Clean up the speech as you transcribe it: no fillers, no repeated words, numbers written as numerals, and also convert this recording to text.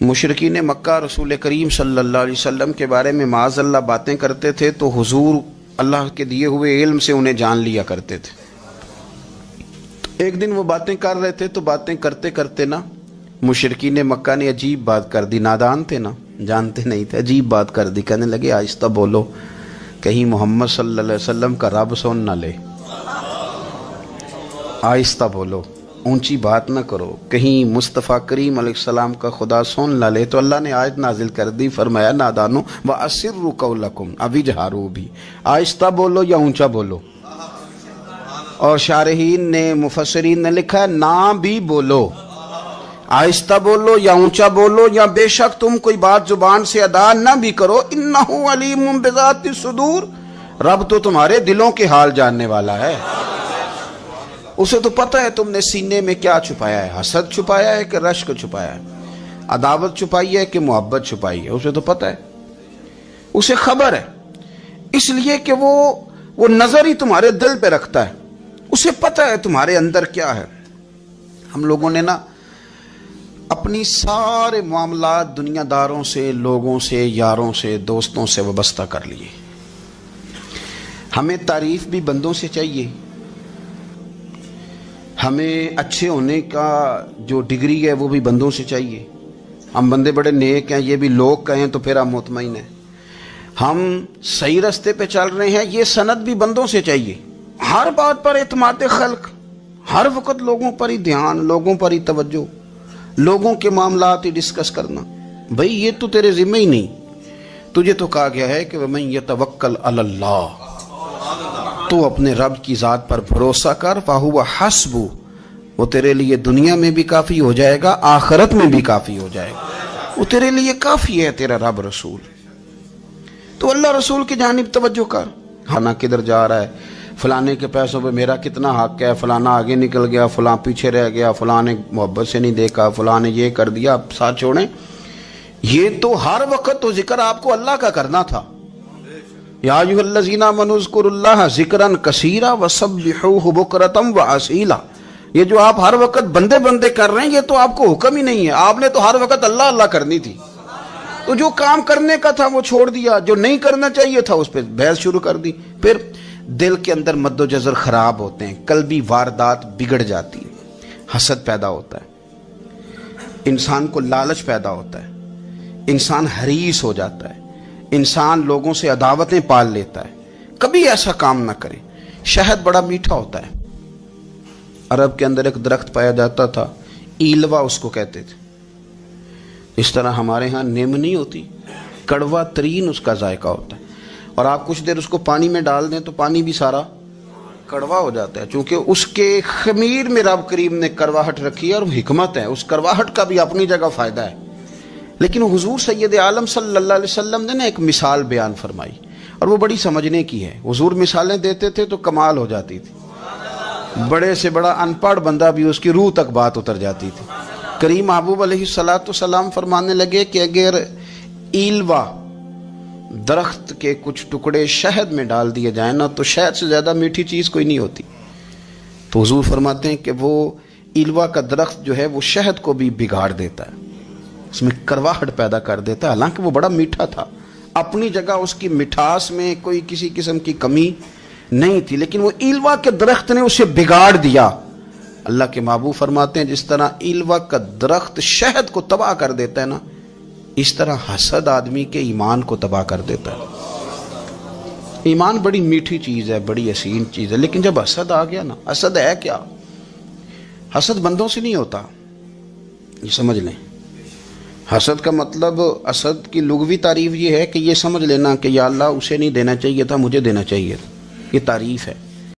مشرکین مکہ رسول کریم صلی اللہ علیہ وسلم کے بارے میں معاذ اللہ باتیں کرتے تھے تو حضور اللہ کے دیے ہوئے علم سے انہیں جان لیا کرتے تھے۔ ایک دن وہ باتیں کر رہے تھے تو باتیں کرتے کرتے نا مشرکین مکہ نے عجیب بات کر دی، نادان تھے نا، جانتے نہیں تھے، عجیب بات کر دی، کہنے لگے آہستہ بولو کہیں محمد صلی اللہ علیہ وسلم کا رب سن نہ لے، آہستہ بولو، اونچی بات نہ کرو، کہیں مصطفیٰ کریم علیہ السلام کا خدا سن نہ لے۔ تو اللہ نے آیت نازل کر دی، فرمایا نادانو وَأَسِرُّوا قَوْلَكُمْ ابھی جہارو بھی، آہستہ بولو یا اونچا بولو۔ اور شارحین نے مفسرین نے لکھا ہے نہ بھی بولو، آہستہ بولو یا اونچا بولو، یا بے شک تم کوئی بات زبان سے ادا نہ بھی کرو، اِنَّهُ عَلِيمٌ بِذَاتِ الصُّدُورِ، رب تو تمہارے دلوں کے حال جاننے والا ہے، اسے تو پتہ ہے تم نے سینے میں کیا چھپایا ہے، حسد چھپایا ہے کہ رشک چھپایا ہے، عداوت چھپائی ہے کہ محبت چھپائی ہے، اسے تو پتہ ہے، اسے خبر ہے، اس لیے کہ وہ نظر ہی تمہارے دل پہ رکھتا ہے، اسے پتہ ہے تمہارے اندر کیا ہے۔ ہم لوگوں نے نا اپنی سارے معاملات دنیا داروں سے، لوگوں سے، یاروں سے، دوستوں سے وابستہ کر لیے۔ ہمیں تعریف بھی بندوں سے چاہیے، ہمیں اچھے ہونے کا جو ڈگری ہے وہ بھی بندوں سے چاہیے، ہم بندے بڑے نیک ہیں یہ بھی لوگ کہیں تو پھر ہم مطمئن ہیں، ہم صحیح راستے پہ چل رہے ہیں یہ سند بھی بندوں سے چاہیے۔ ہر بات پر اعتماد خلق، ہر وقت لوگوں پر ہی دھیان، لوگوں پر ہی توجہ، لوگوں کے معاملات ہی ڈسکس کرنا، بھئی یہ تو تیرے ذمہ ہی نہیں، تجھے تو کہا گیا ہے کہ وَمَن يَتَوَكَّلْ عَلَى اللَّهِ، تو اپنے رب کی ذات پر بھروسہ کر، فَهُوَ حَسْبُهُ، وہ تیرے لیے دنیا میں بھی کافی ہو جائے گا، آخرت میں بھی کافی ہو جائے گا، وہ تیرے لیے کافی ہے تیرا رب رسول۔ تو اللہ رسول کی جانب توجہ کر، فلانا کدھر جا رہا ہے، فلانے کے پیسوں پہ میرا کتنا حق ہے، فلانا آگے نکل گیا، فلاں پیچھے رہ گیا، فلاں نے محبت سے نہیں دیکھا، فلاں نے یہ کر دیا، آپ ساتھ چھوڑیں۔ یہ تو ہر وقت تو ذکر آپ کو اللہ کا کرنا تھا، یا ایھا الذین آمنوا اذکروا اللہ ذکرا کثیرا وسبحوہ بکرۃ واسیلا، یہ جو آپ ہر وقت بندے بندے کر رہے ہیں یہ تو آپ کو حکم ہی نہیں ہے، آپ نے تو ہر وقت اللہ اللہ کرنی تھی، تو جو کام کرنے کا تھا وہ چھوڑ دیا، جو نہیں کرنا چاہیے تھا اس پہ بحث شروع کر دی، پھر دل کے اندر مد و جزر خراب ہوتے ہیں، قلبی واردات بگڑ جاتی ہے، حسد پیدا ہوتا ہے، انسان کو لالچ پیدا ہوتا ہے، انسان حریص ہو جاتا ہے، انسان لوگوں سے عداوتیں پال لیتا ہے۔ کبھی ایسا کام نہ کرے۔ شہد بڑا میٹھا ہوتا ہے، عرب کے اندر ایک درخت پایا جاتا تھا، ایلوا اس کو کہتے تھے، اس طرح ہمارے ہاں نیم نہیں ہوتی، کڑوا ترین اس کا ذائقہ ہوتا ہے، اور آپ کچھ دیر اس کو پانی میں ڈال دیں تو پانی بھی سارا کڑوا ہو جاتا ہے، چونکہ اس کے خمیر میں رب کریم نے کرواہٹ رکھی ہے، اور حکمت ہے، اس کرواہٹ کا بھی اپنی جگہ فائدہ ہے۔ لیکن حضور سید عالم صلی اللہ علیہ وسلم نے ایک مثال بیان فرمائی، اور وہ بڑی سمجھنے کی ہے۔ حضور مثالیں دیتے تھے تو کمال ہو جاتی تھی، بڑے سے بڑا ان پڑھ بندہ بھی اس کی روح تک بات اتر جاتی تھی۔ کریم محبوب علیہ السلام فرمانے لگے کہ اگر ایلوا درخت کے کچھ ٹکڑے شہد میں ڈال دیے جائیں نا تو شہد سے زیادہ میٹھی چیز کوئی نہیں ہوتی، تو حضور فرماتے ہیں کہ وہ ایلوا کا درخت جو ہے وہ شہد کو بھی بگاڑ دیتا ہے، اس میں کرواہٹ پیدا کر دیتا ہے، حالانکہ وہ بڑا میٹھا تھا، اپنی جگہ اس کی مٹھاس میں کوئی کسی قسم کی کمی نہیں تھی، لیکن وہ ایلوا کے درخت نے اسے بگاڑ دیا۔ اللہ کے محبوب فرماتے ہیں جس طرح ایلوا کا درخت شہد کو تباہ کر دیتا ہے نا، اس طرح حسد آدمی کے ایمان کو تباہ کر دیتا ہے۔ ایمان بڑی میٹھی چیز ہے، بڑی حسین چیز ہے، لیکن جب حسد آ گیا نا، حسد ہے کیا؟ حسد بندوں سے نہیں ہوتا، یہ سمجھ لیں۔ حسد کا مطلب، حسد کی لغوی تعریف یہ ہے کہ یہ سمجھ لینا کہ یا اللہ اسے نہیں دینا چاہیے تھا، مجھے دینا چاہیے تھا، یہ تعریف ہے۔